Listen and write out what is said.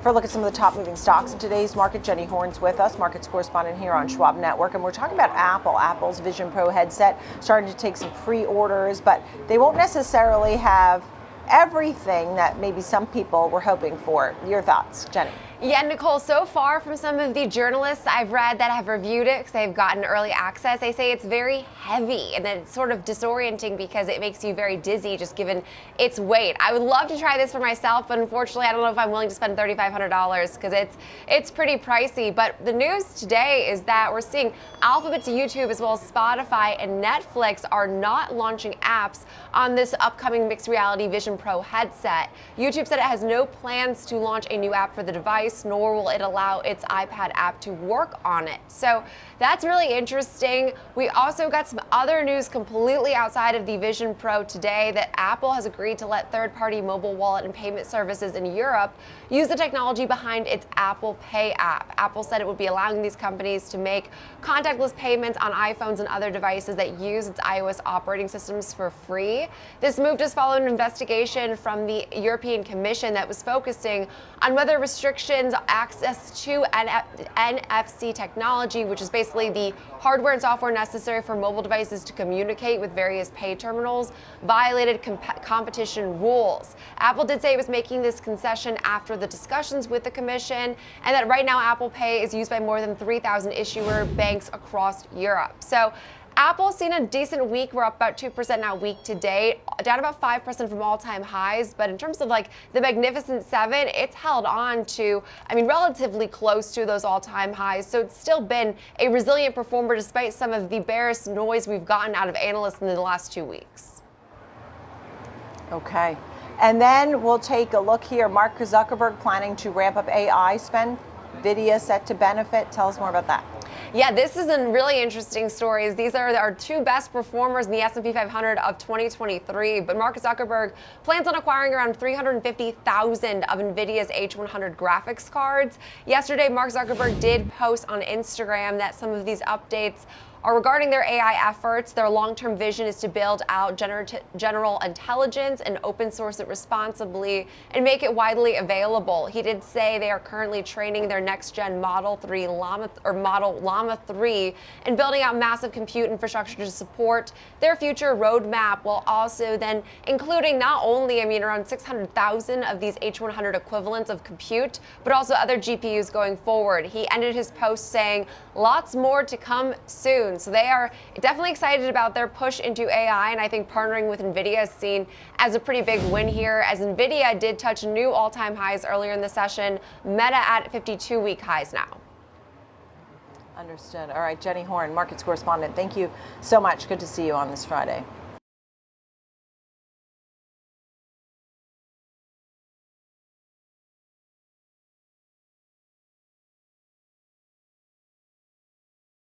For a look at some of the top moving stocks in today's market, Jenny Horne's with us, markets correspondent here on Schwab Network, and we're talking about Apple. Apple's Vision Pro headset starting to take some pre-orders, but they won't necessarily have everything that maybe some people were hoping for. Your thoughts, Jenny? Yeah, Nicole, so far from some of the journalists I've read that have reviewed it because they've gotten early access, they say it's very heavy and that it's sort of disorienting because it makes you very dizzy just given its weight. I would love to try this for myself, but unfortunately I don't know if I'm willing to spend $3,500 because it's pretty pricey. But the news today is that we're seeing Alphabet to YouTube as well as Spotify and Netflix are not launching apps on this upcoming mixed reality Vision Pro headset. YouTube said it has no plans to launch a new app for the device, nor will it allow its iPad app to work on it. So that's really interesting. We also got some other news completely outside of the Vision Pro today that Apple has agreed to let third-party mobile wallet and payment services in Europe use the technology behind its Apple Pay app. Apple said it would be allowing these companies to make contactless payments on iPhones and other devices that use its iOS operating systems for free. This move just followed an investigation from the European Commission that was focusing on whether restrictions access to NFC technology, which is basically the hardware and software necessary for mobile devices to communicate with various pay terminals, violated competition rules. Apple did say it was making this concession after the discussions with the Commission, and that right now Apple Pay is used by more than 3,000 issuer banks across Europe. So Apple's seen a decent week. We're up about 2% now week to date, down about 5% from all-time highs. But in terms of like the Magnificent Seven, it's held on to, relatively close to those all-time highs. So it's still been a resilient performer despite some of the bearish noise we've gotten out of analysts in the last 2 weeks. Okay. And then we'll take a look here. Mark Zuckerberg planning to ramp up AI spend. Nvidia set to benefit. Tell us more about that. Yeah, this is a really interesting story. These are our two best performers in the S&P 500 of 2023. But Mark Zuckerberg plans on acquiring around 350,000 of Nvidia's H100 graphics cards. Yesterday, Mark Zuckerberg did post on Instagram that some of these updates are regarding their AI efforts. Their long-term vision is to build out general intelligence and open source it responsibly and make it widely available. He did say they are currently training their next-gen Model Llama 3 and building out massive compute infrastructure to support their future roadmap, while also then including not only, around 600,000 of these H100 equivalents of compute, but also other GPUs going forward. He ended his post saying, "Lots more to come soon." So they are definitely excited about their push into AI, and I think partnering with Nvidia is seen as a pretty big win here, as Nvidia did touch new all-time highs earlier in the session, Meta at 52-week highs now. Understood. All right, Jenny Horne, markets correspondent. Thank you so much. Good to see you on this Friday.